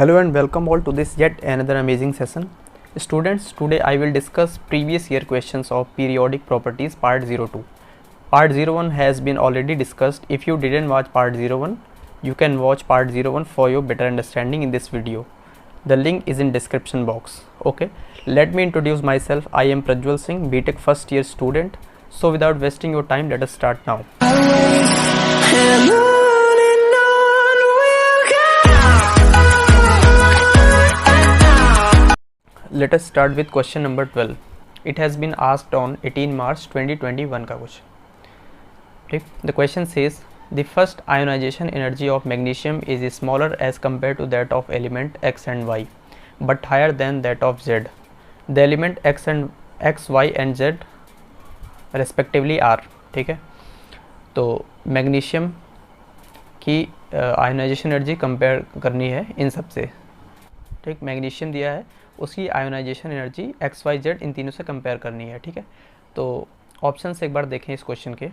Hello and welcome all to this yet another amazing session. Students, today I will discuss previous year questions of periodic properties part 02. Part 01 has been already discussed. If you didn't watch part 01, you can watch part 01 for your better understanding in this video. The link is in description box. Okay, let me introduce myself. I am Prajwal Singh, BTech first year student. So without wasting your time, let us start now. Let us start with question number 12. It has been asked on 18 March 2021 का question. ठीक, the question says the first ionization energy of magnesium is smaller as compared to that of element X and Y, but higher than that of Z. The element X, Y and Z respectively are. ठीक है, तो magnesium की ionisation energy compare करनी है इन सब से. ठीक, magnesium दिया है, उसकी ionisation energy X Y Z इन तीनों से कंपेयर करनी है. ठीक है, तो ऑप्शन से एक बार देखें इस क्वेश्चन के.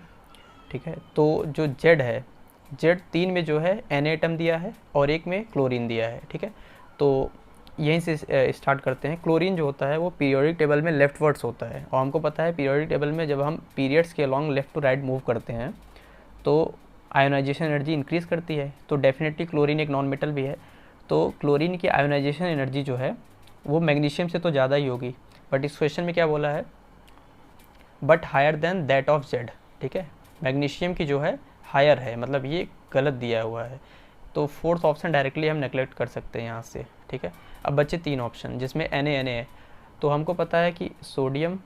ठीक है, तो जो जेड है, जेड 3 में जो है एन एटम दिया है और एक में क्लोरीन दिया है. ठीक है, तो यहीं से स्टार्ट करते हैं. क्लोरीन जो होता है वो पीरियोडिक टेबल में लेफ्ट वर्ड्स होता है, और हमको पता है पीरियोडिक टेबल में जब हम पीरियड्स के along left to right move करते हैं तो आयोनाइजेशन एनर्जी इंक्रीज़ करती है. तो डेफिनेटली क्लोरीन एक नॉन मेटल भी है, तो क्लोरीन की आयोनाइजेशन एनर्जी जो है वो मैग्नीशियम से तो ज़्यादा ही होगी. बट इस क्वेश्चन में क्या बोला है, but higher than that of Z. ठीक है, मैग्नीशियम की जो है हायर है, मतलब ये गलत दिया हुआ है, तो फोर्थ ऑप्शन डायरेक्टली हम नेगलेक्ट कर सकते हैं यहाँ से. ठीक है, अब बचे 3 ऑप्शन जिसमें Na है. तो हमको पता है कि सोडियम,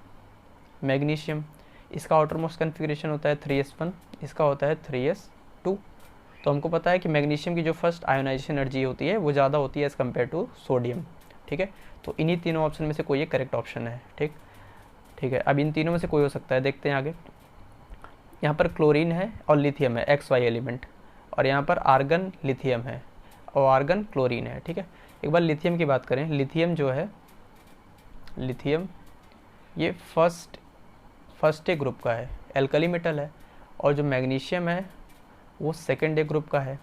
मैग्नीशियम, इसका आउटर मोस्ट कन्फिग्रेशन होता है 3s1, इसका होता है 3s2. तो हमको पता है कि मैग्नीशियम की जो फर्स्ट आयोनाइजेशन एनर्जी होती है वो ज़्यादा होती है एज़ कम्पेयर टू सोडियम. ठीक है, तो इन्हीं तीनों ऑप्शन में से कोई एक करेक्ट ऑप्शन है. ठीक है, अब इन तीनों में से कोई हो सकता है. देखते हैं आगे. यहाँ पर क्लोरीन है और लिथियम है, एक्स वाई एलिमेंट, और यहाँ पर आर्गन लिथियम है और आर्गन क्लोरीन है. ठीक है, एक बार लिथियम की बात करें. लिथियम जो है, लिथियम ये फर्स्ट ए ग्रुप का है, एल्कली मेटल है, और जो मैग्नीशियम है वो सेकेंड ए ग्रुप का है.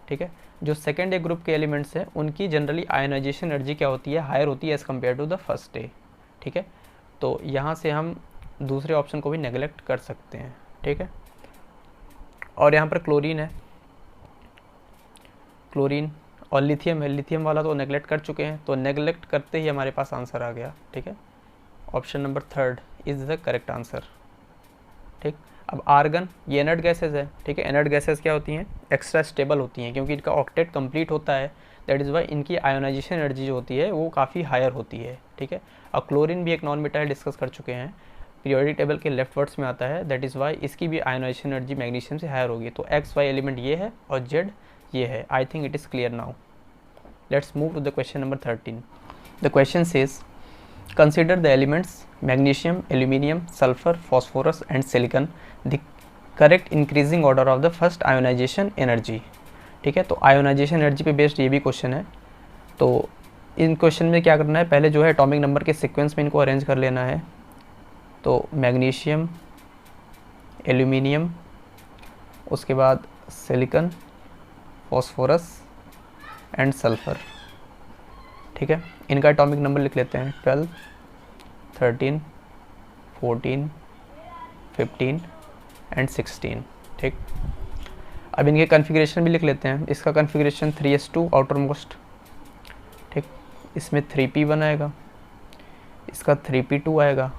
ठीक है, जो सेकेंड ए ग्रुप के एलिमेंट्स हैं उनकी जनरली आयोनाइजेशन एनर्जी क्या होती है, हायर होती है as compare to the first A. ठीक है, तो यहाँ से हम दूसरे ऑप्शन को भी नेगलेक्ट कर सकते हैं. ठीक है, और यहाँ पर क्लोरीन है, क्लोरीन और लिथियम है. लिथियम वाला तो नेगलेक्ट कर चुके हैं, तो नेगलेक्ट करते ही हमारे पास आंसर आ गया. ठीक है, option number 3 is the correct answer. ठीक, अब आर्गन ये इनर्ट गैसेज है. ठीक है, इनर्ट गैसेज क्या होती हैं, एक्स्ट्रा स्टेबल होती हैं, क्योंकि इनका ऑक्टेट कंप्लीट होता है. दैट इज़ वाई इनकी आयोनाइजेशन एनर्जी जो होती है वो काफ़ी हायर होती है. ठीक है, और क्लोरीन भी एक नॉन मेटल डिस्कस कर चुके हैं, पीरियोडिक टेबल के लेफ्ट वर्ड्स में आता है. दैट इज़ वाई इसकी भी आयोनाइजेशन एनर्जी मैग्नीशियम से हायर होगी. तो एक्स वाई एलिमेंट ये है और जेड ये है. I think it is clear now. Let's move to the question number 13. The question says consider the elements magnesium, aluminium, sulfur, phosphorus and silicon the correct increasing order of the first ionization energy. ठीक है, तो ionization energy पे based ये भी question है. तो इन question में क्या करना है, पहले जो है एटॉमिक नंबर के सीक्वेंस में इनको अरेंज कर लेना है. तो मैग्नीशियम, एल्यूमिनियम, उसके बाद सिलिकन, फॉस्फोरस एंड सल्फर. ठीक है, इनका एटॉमिक नंबर लिख लेते हैं 12, 13, 14, 15 एंड 16. ठीक, अब इनके कन्फिग्रेशन भी लिख लेते हैं. इसका कन्फिग्रेशन 3s2 आउटर मोस्ट. ठीक, इसमें 3p1 आएगा, इसका 3p2 आएगा,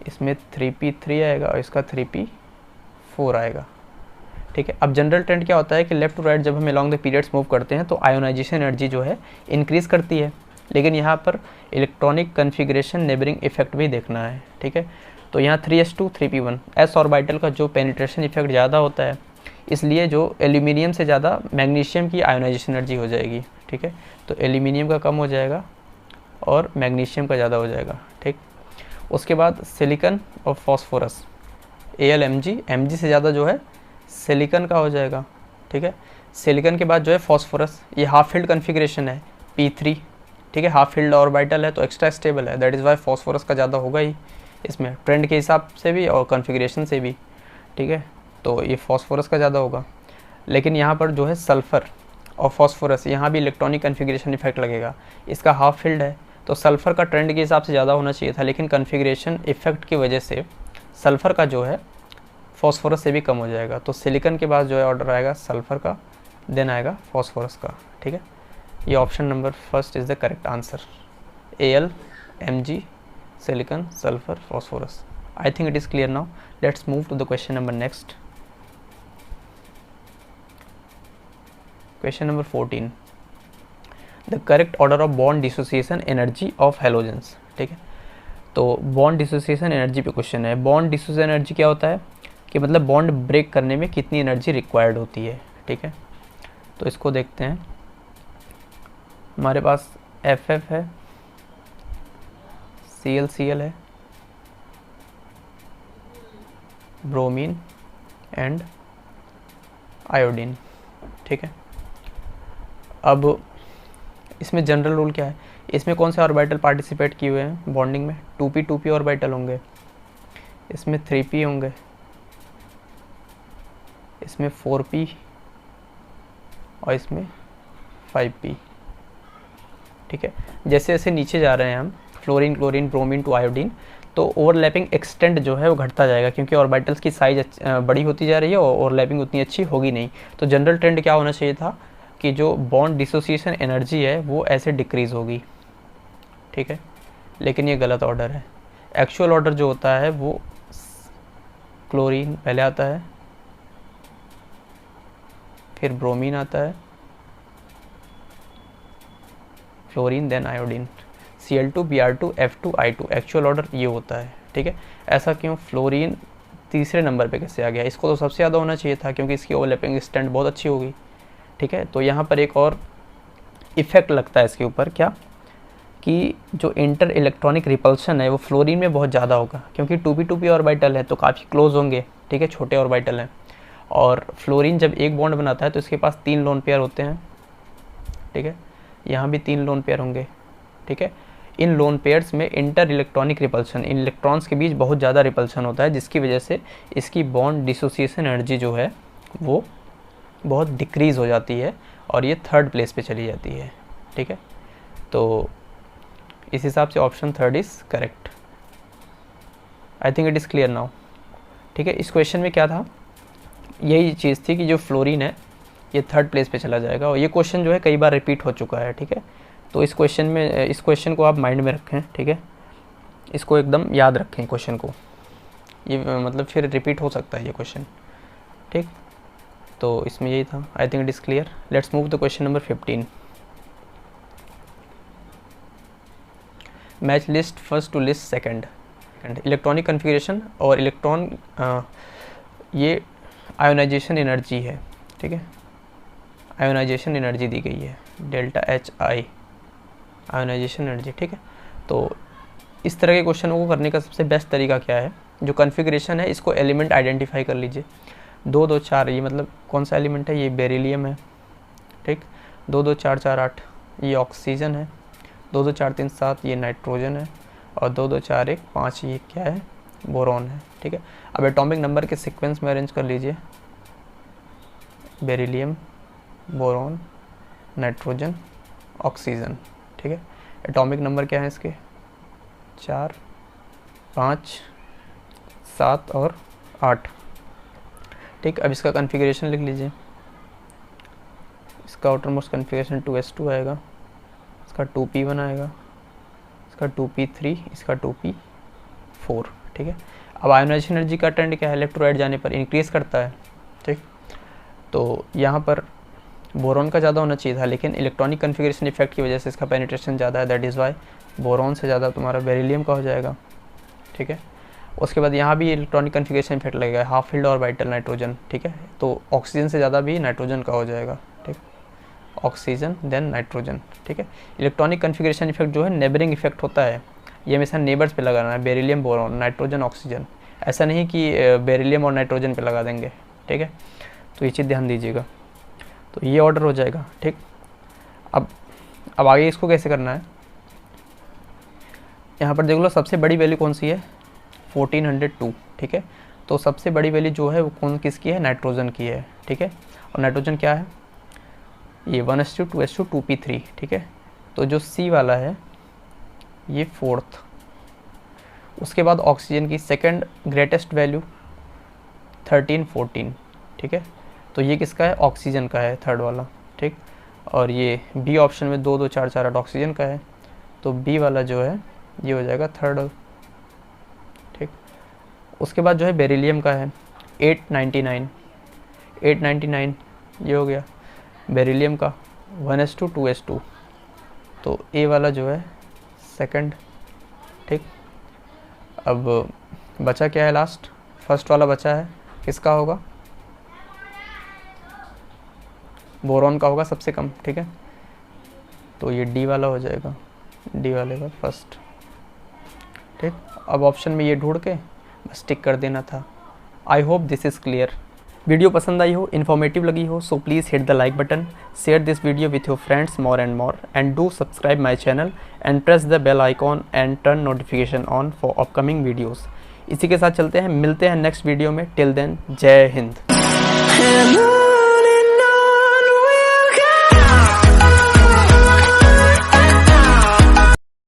इसमें 3p3 आएगा और इसका 3p4 आएगा. ठीक है, अब जनरल ट्रेंड क्या होता है कि लेफ्ट टू राइट जब हम अलॉन्ग द पीरियड्स मूव करते हैं तो आयोनाइजेशन एनर्जी जो है इंक्रीज़ करती है, लेकिन यहाँ पर इलेक्ट्रॉनिक कन्फिग्रेशन नेबरिंग इफेक्ट भी देखना है. ठीक है, तो यहाँ 3s2 3p1 एस ऑर्बिटल का जो पेनिट्रेशन इफेक्ट ज़्यादा होता है, इसलिए जो एल्यूमिनियम से ज़्यादा मैग्नीशियम की आयोनाइजेशन एनर्जी हो जाएगी. ठीक है, तो एल्यूमिनियम का कम हो जाएगा और मैग्नीशियम का ज़्यादा हो जाएगा. ठीक, उसके बाद सिलिकन और फॉस्फोरस AlMg, Mg से ज़्यादा जो है सिलिकन का हो जाएगा. ठीक है, सिलिकन के बाद जो है फॉस्फोरस, ये हाफ फील्ड कन्फिग्रेशन है P3. ठीक है, हाफ फील्ड ऑर्बिटल है तो एक्स्ट्रा स्टेबल है. दैट इज़ वाई फॉस्फोरस का ज़्यादा होगा ही इसमें, ट्रेंड के हिसाब से भी और कन्फिग्रेशन से भी. ठीक है, तो ये फॉस्फोरस का ज़्यादा होगा. लेकिन यहाँ पर जो है सल्फ़र और फॉस्फोरस, यहाँ भी इलेक्ट्रॉनिक कन्फिग्रेशन इफेक्ट लगेगा। इसका हाफ फील्ड है तो सल्फ़र का ट्रेंड के हिसाब से ज़्यादा होना चाहिए था, लेकिन कन्फिग्रेशन इफेक्ट की वजह से सल्फ़र का जो है फॉस्फोरस से भी कम हो जाएगा। तो सिलिकॉन के बाद जो है ऑर्डर आएगा सल्फ़र का, देन आएगा फॉस्फोरस का। ठीक है, ये option number first is the correct answer, Al, Mg, silicon, sulfur, phosphorus. I think it is clear now. Let's move to the question number next. Question number 14. The correct order of bond dissociation energy of halogens. ठीक है, तो bond dissociation energy पे question है। Bond dissociation energy क्या होता है कि मतलब बॉन्ड ब्रेक करने में कितनी एनर्जी रिक्वायर्ड होती है। ठीक है, तो इसको देखते हैं। हमारे पास FF है, ClCl है, ब्रोमीन एंड आयोडीन। ठीक है, अब इसमें जनरल रूल क्या है, इसमें कौन से ऑर्बिटल पार्टिसिपेट किए हुए हैं बॉन्डिंग में, 2p ऑर्बिटल होंगे, इसमें 3p होंगे, इसमें 4p और इसमें 5p। ठीक है, जैसे जैसे नीचे जा रहे हैं हम fluorine, chlorine, bromine to iodine, तो ओवरलैपिंग एक्सटेंट जो है वो घटता जाएगा, क्योंकि ऑर्बिटल्स की साइज बड़ी होती जा रही है और ओवरलैपिंग उतनी अच्छी होगी नहीं। तो जनरल ट्रेंड क्या होना चाहिए था कि जो बॉन्ड डिसोसिएशन एनर्जी है वो ऐसे डिक्रीज़ होगी। ठीक है, लेकिन ये गलत ऑर्डर है। एक्चुअल ऑर्डर जो होता है वो क्लोरीन पहले आता है, फिर ब्रोमीन आता है, fluorine, then iodine, Cl2, Br2, F2, I2। Actual order ये होता है। ठीक है, ऐसा क्यों, फ्लोरीन तीसरे नंबर पे कैसे आ गया, इसको तो सबसे ज़्यादा होना चाहिए था क्योंकि इसकी ओवरलैपिंग एक्सटेंट बहुत अच्छी होगी। ठीक है, तो यहाँ पर एक और इफेक्ट लगता है इसके ऊपर, क्या कि जो इंटर इलेक्ट्रॉनिक रिपल्शन है वो फ्लोरीन में बहुत ज़्यादा होगा, क्योंकि 2p ऑर्बिटल है तो काफ़ी क्लोज होंगे। ठीक है, छोटे ऑर्बिटल हैं, और फ्लोरीन जब एक बॉन्ड बनाता है तो इसके पास 3 लोन पेयर होते हैं। ठीक है, यहाँ भी 3 लोन पेयर होंगे। ठीक है, इन लोन पेयर्स में इंटर इलेक्ट्रॉनिक रिपल्शन, इन इलेक्ट्रॉन्स के बीच बहुत ज़्यादा रिपल्शन होता है, जिसकी वजह से इसकी बॉन्ड डिसोसिएशन एनर्जी जो है वो बहुत डिक्रीज़ हो जाती है और ये 3rd प्लेस पे चली जाती है। ठीक है, तो इस हिसाब से option 3rd is correct. I think it is clear now. ठीक है, इस क्वेश्चन में क्या था, यही चीज़ थी कि जो फ्लोरीन है ये 3rd प्लेस पे चला जाएगा, और ये क्वेश्चन जो है कई बार रिपीट हो चुका है। ठीक है, तो इस क्वेश्चन को आप माइंड में रखें। ठीक है, इसको एकदम याद रखें क्वेश्चन को, ये मतलब फिर रिपीट हो सकता है ये क्वेश्चन। ठीक, तो इसमें यही था। I think it is clear. Let's move the question number 15। Match list first to list second. Electronic configuration और इलेक्ट्रॉन ये आयोनाइजेशन एनर्जी है। ठीक है, आयोनाइजेशन एनर्जी दी गई है ΔHi, आयोनाइजेशन एनर्जी। ठीक है, तो इस तरह के क्वेश्चनों को करने का सबसे बेस्ट तरीका क्या है, जो कन्फिगरेशन है इसको एलिमेंट आइडेंटिफाई कर लीजिए। 2 2 4, ये मतलब कौन सा एलिमेंट है, ये बेरिलियम है। ठीक, 2 2 4 4 8 ये ऑक्सीजन है, 2 2 4 3 7 ये नाइट्रोजन है, और 2 2 4 1 5 ये क्या है, बोरॉन है। ठीक है, अब एटॉमिक नंबर के सीक्वेंस में अरेंज कर लीजिए, बेरिलियम, बोरॉन, नाइट्रोजन, ऑक्सीजन। ठीक है, एटॉमिक नंबर क्या है इसके, 4 5 7 और 8। ठीक, अब इसका कन्फिगरेशन लिख लीजिए। इसका आउटर मोस्ट कन्फिगरेशन 2s2 आएगा, इसका 2p1 आएगा, इसका 2p3, इसका 2p4। ठीक है, अब आयोनाइजेशन एनर्जी का ट्रेंड क्या है, इलेक्ट्रोलाइट जाने पर इंक्रीज़ करता है। ठीक, तो यहाँ पर बोरॉन का ज़्यादा होना चाहिए था, लेकिन इलेक्ट्रॉनिक कन्फिगरेशन इफेक्ट की वजह से इसका पेनिट्रेशन ज़्यादा है, दैट इज़ वाई बोरॉन से ज़्यादा तुम्हारा बेरिलियम का हो जाएगा। ठीक है, उसके बाद यहाँ भी इलेक्ट्रॉनिक कन्फिगरेशन इफेक्ट लगेगा, हाफ फील्ड ऑर्बिटल नाइट्रोजन। ठीक है, तो ऑक्सीजन से ज़्यादा भी नाइट्रोजन का हो जाएगा। ठीक, ऑक्सीजन देन नाइट्रोजन। ठीक है, इलेक्ट्रॉनिक कन्फिगरेशन इफेक्ट जो है नेबरिंग इफेक्ट होता है, ये हमेशा नेबर्स पे लगाना है, बेरिलियम, बोरॉन, नाइट्रोजन, ऑक्सीजन। ऐसा नहीं कि बेरिलियम और नाइट्रोजन पे लगा देंगे। ठीक है, तो ये चीज़ ध्यान दीजिएगा। तो ये ऑर्डर हो जाएगा। ठीक, अब आगे इसको कैसे करना है, यहाँ पर देख लो सबसे बड़ी वैल्यू कौन सी है, 1402। ठीक है, तो सबसे बड़ी वैल्यू जो है वो किसकी है, नाइट्रोजन की है। ठीक है, और नाइट्रोजन क्या है, ये 1:2 2:2 2p3, ठीक है। तो जो C वाला है ये 4th। उसके बाद ऑक्सीजन की सेकंड ग्रेटेस्ट वैल्यू 13 14, ठीक है। तो ये किसका है, ऑक्सीजन का है, थर्ड वाला, ठीक। और ये बी ऑप्शन में 2 2 4 4 8 ऑक्सीजन का है, तो बी वाला जो है ये हो जाएगा थर्ड, ठीक। उसके बाद जो है बेरिलियम का है 899 899, ये हो गया। बेरिलियम का 1:2 2:2, तो ए वाला जो है सेकंड, ठीक। अब बचा क्या है लास्ट, फर्स्ट वाला बचा है, किसका होगा, बोरॉन का होगा सबसे कम, ठीक है। तो ये डी वाला हो जाएगा, डी वाले का फर्स्ट, ठीक। अब ऑप्शन में ये ढूंढ के बस टिक कर देना था। I hope this is clear. Video पसंद आई हो, इन्फॉर्मेटिव लगी हो, so please hit the like button, share this video with your friends more and do subscribe my channel and press the bell icon and turn notification on for upcoming videos. इसी के साथ चलते हैं, मिलते हैं next video में। Till then, जय हिंद।